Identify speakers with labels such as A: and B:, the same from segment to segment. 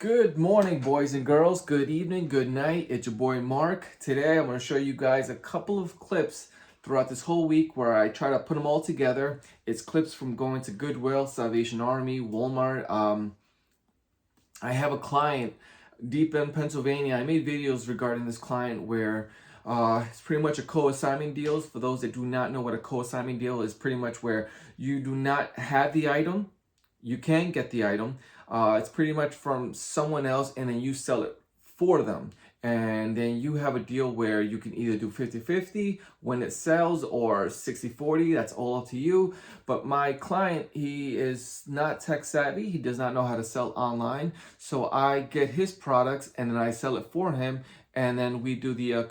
A: Good morning, boys and girls. Good evening, good night. It's your boy Mark. Today I'm going to show you guys a couple of clips throughout this whole week where I try to put them all together. It's clips from going to Goodwill, Salvation Army, Walmart. I have a client deep in Pennsylvania. I made videos regarding this client where it's pretty much a co-assignment deal. For those that do not know what a co-assignment deal is, pretty much where you do not have the item, you can get the item. It's pretty much from someone else and then you sell it for them. And then you have a deal where you can either do 50-50 when it sells or 60-40. That's all up to you. But my client, he is not tech savvy. He does not know how to sell online. So I get his products and then I sell it for him. And then we do the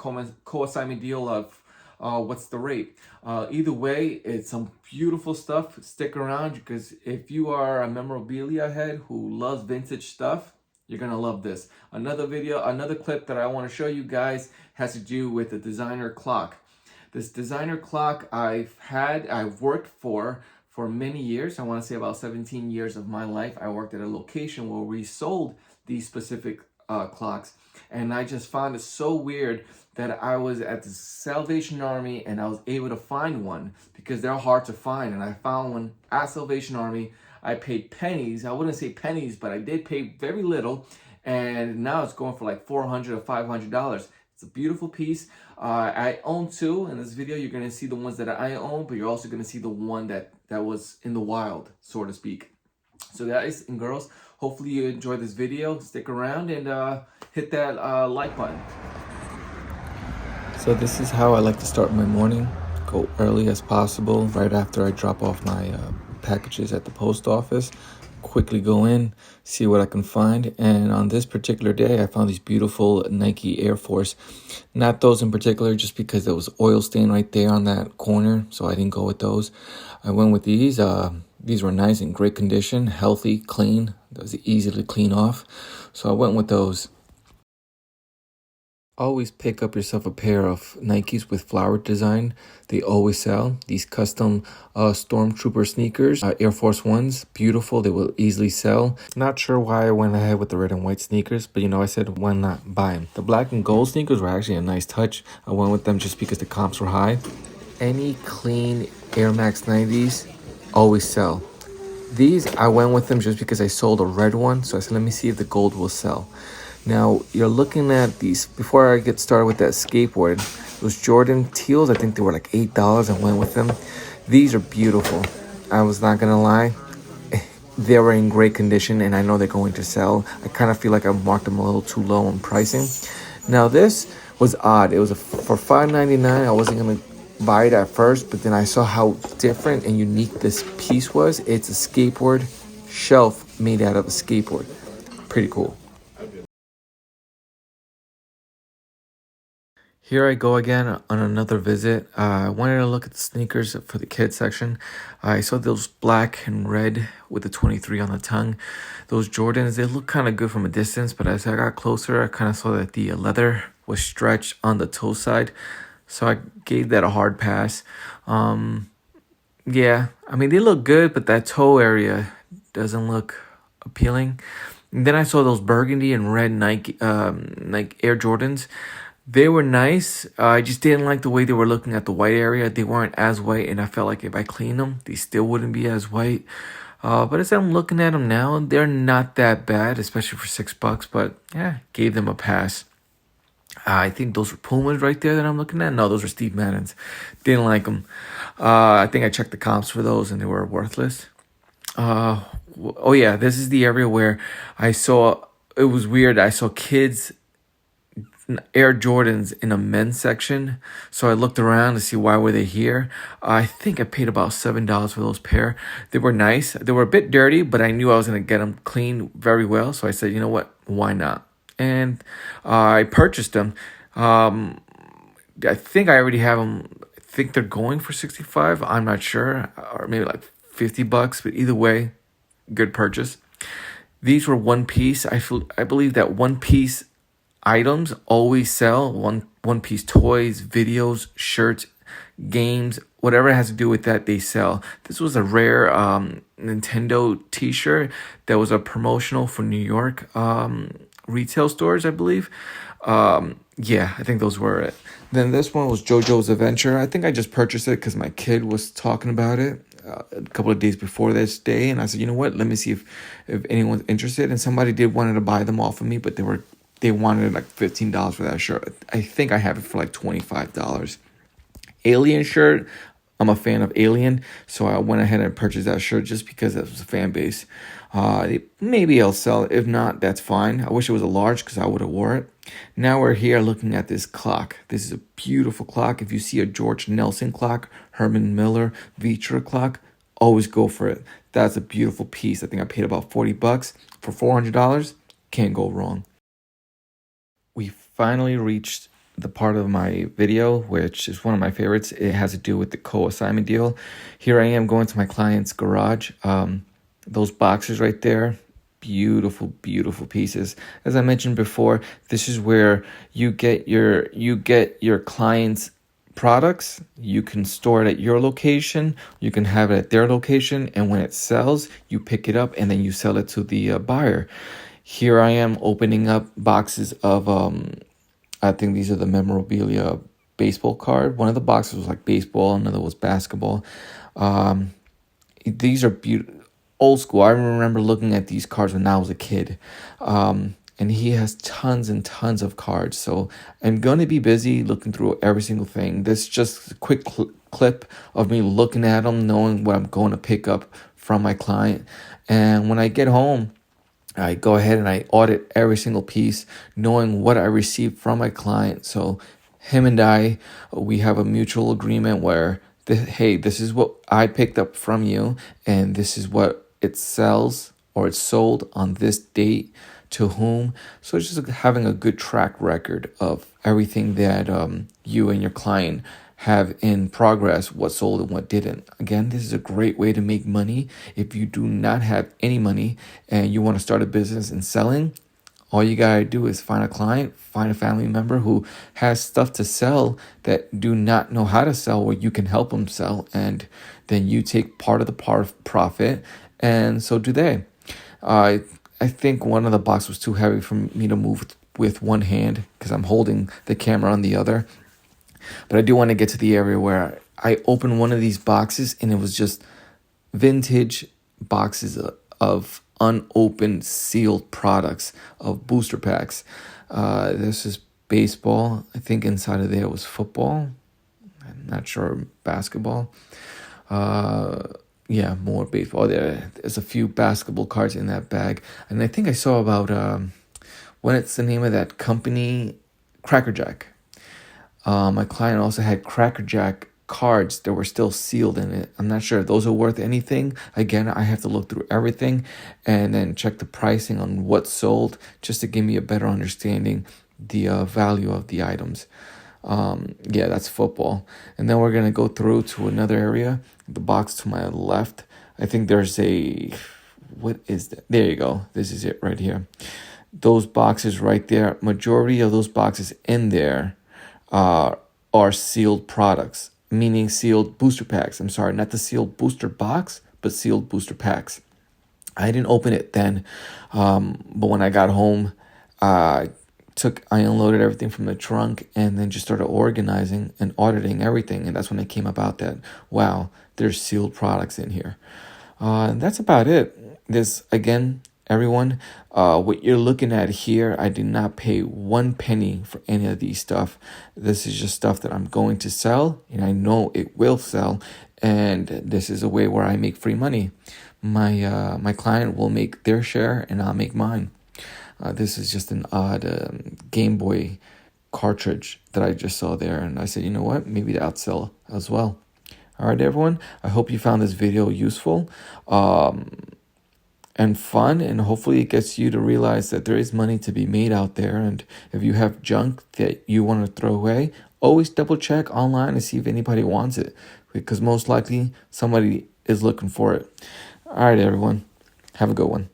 A: co-assignment deal of what's the rate. Either way, it's some beautiful stuff. Stick around because if you are a memorabilia head who loves vintage stuff, you're gonna love this. Another clip that I want to show you guys has to do with the designer clock. This designer clock I've worked for many years. I want to say about 17 years of my life. I worked at a location where we sold these specific clocks, and I just found it so weird that I was at the Salvation Army and I was able to find one because they're hard to find, and I found one at Salvation Army. I paid pennies. I wouldn't say pennies, but I did pay very little, and now it's going for like $400 or $500. It's a beautiful piece. I own two. In this video, you're going to see the ones that I own, but you're also going to see the one that was in the wild, so to speak. So guys and girls, hopefully you enjoyed this video. Stick around and hit that like button. So this is how I like to start my morning. Go early as possible, right after I drop off my packages at the post office. Quickly go in, see what I can find. And on this particular day, I found these beautiful Nike Air Force. Not those in particular, just because there was oil stain right there on that corner, so I didn't go with those. I went with these. These were nice, in great condition, healthy, clean. That was easy to clean off, so I went with those. Always pick up yourself a pair of Nikes with flower design. They always sell. These custom Stormtrooper sneakers, Air Force Ones, beautiful. They will easily sell. Not sure why I went ahead with the red and white sneakers, but I said why not buy them. The black and gold sneakers were actually a nice touch. I went with them just because the comps were high. Any clean Air Max 90s always sell. These, I went with them just because I sold a red one, so I said let me see if the gold will sell. Now, you're looking at these, before I get started with that skateboard, those Jordan teals, I think they were like $8. I went with them. These are beautiful. I was not going to lie. They were in great condition, and I know they're going to sell. I kind of feel like I marked them a little too low in pricing. Now, this was odd. It was for $5.99. I wasn't going to buy it at first, but then I saw how different and unique this piece was. It's a skateboard shelf made out of a skateboard. Pretty cool. Here I go again on another visit. I wanted to look at the sneakers for the kids section. I saw those black and red with the 23 on the tongue. Those Jordans, they look kind of good from a distance, but as I got closer, I kind of saw that the leather was stretched on the toe side. So I gave that a hard pass. Yeah, I mean, they look good, but that toe area doesn't look appealing. And then I saw those burgundy and red Nike Air Jordans. They were nice. I just didn't like the way they were looking at the white area. They weren't as white, and I felt like if I cleaned them, they still wouldn't be as white. But as I'm looking at them now, they're not that bad, especially for $6. But yeah, gave them a pass. I think those were Pumas right there that I'm looking at. No, those were Steve Maddens. Didn't like them. I think I checked the comps for those, and they were worthless. Oh yeah, this is the area where I saw. It was weird. I saw kids Air Jordans in a men's section, so I looked around to see why were they here. I think I paid about $7 for those pair. They were nice. They were a bit dirty, but I knew I was going to get them clean very well, so I said, you know what, why not? And I purchased them. I think I already have them. I think they're going for $65. I'm not sure, or maybe like $50, but either way, good purchase. These were one piece. I believe that one piece items always sell. One piece toys, videos, shirts, games, whatever has to do with that, they sell. This was a rare Nintendo t-shirt that was a promotional for New York retail stores, I believe. Yeah, I think those were it. Then this one was JoJo's Adventure. I think I just purchased it because my kid was talking about it a couple of days before this day, and I said, you know what? Let me see if anyone's interested. And somebody did wanted to buy them off of me, but they wanted like $15 for that shirt. I think I have it for like $25. Alien shirt. I'm a fan of Alien, so I went ahead and purchased that shirt just because it was a fan base. Maybe I'll sell it. If not, that's fine. I wish it was a large because I would have wore it. Now we're here looking at this clock. This is a beautiful clock. If you see a George Nelson clock, Herman Miller, Vitra clock, always go for it. That's a beautiful piece. I think I paid about $40 for $400. Can't go wrong. We finally reached the part of my video, which is one of my favorites. It has to do with the co-assignment deal. Here I am going to my client's garage. Those boxes right there, beautiful, beautiful pieces. As I mentioned before, this is where you get your client's products. You can store it at your location. You can have it at their location, and when it sells, you pick it up and then you sell it to the buyer. Here I am opening up boxes of I think these are the memorabilia baseball card. One of the boxes was like baseball, another was basketball. These are beautiful, old school. I remember looking at these cards when I was a kid. And he has tons and tons of cards. So I'm going to be busy looking through every single thing. This is just a quick clip of me looking at them, knowing what I'm going to pick up from my client. And when I get home, I go ahead and I audit every single piece, knowing what I received from my client. So him and I, we have a mutual agreement where, hey, this is what I picked up from you, and this is what it sells or it's sold on this date to whom. So it's just having a good track record of everything that you and your client have in progress, what sold and what didn't. Again, this is a great way to make money. If you do not have any money and you want to start a business in selling, all you gotta do is find a client, find a family member who has stuff to sell that do not know how to sell, where you can help them sell, and then you take part of the profit, and so do they. I think one of the boxes was too heavy for me to move with one hand because I'm holding the camera on the other. But I do want to get to the area where I opened one of these boxes and it was just vintage boxes of unopened sealed products of booster packs. This is baseball. I think inside of there was football. I'm not sure, basketball. Yeah, more baseball. There's a few basketball cards in that bag. And I think I saw about, what it's the name of that company? Cracker Jack. My client also had Cracker Jack cards that were still sealed in it. I'm not sure if those are worth anything. Again, I have to look through everything and then check the pricing on what sold just to give me a better understanding the value of the items. Yeah, that's football. And then we're going to go through to another area, the box to my left. I think there's what is that? There you go. This is it right here. Those boxes right there, majority of those boxes in there are sealed products, meaning sealed booster packs. I'm sorry, not the sealed booster box, but sealed booster packs. I didn't open it then, but when I got home, I unloaded everything from the trunk and then just started organizing and auditing everything. And that's when it came about that, wow, there's sealed products in here. And that's about it. This, again, everyone, what you're looking at here, I did not pay 1 penny for any of these stuff. This is just stuff that I'm going to sell, and I know it will sell, and this is a way where I make free money. My client will make their share, and I'll make mine. This is just an odd Game Boy cartridge that I just saw there, and I said, you know what, maybe that'll sell as well. All right, everyone, I hope you found this video useful. And fun, and hopefully it gets you to realize that there is money to be made out there. And if you have junk that you want to throw away, always double check online and see if anybody wants it, because most likely somebody is looking for it. All right, everyone, have a good one.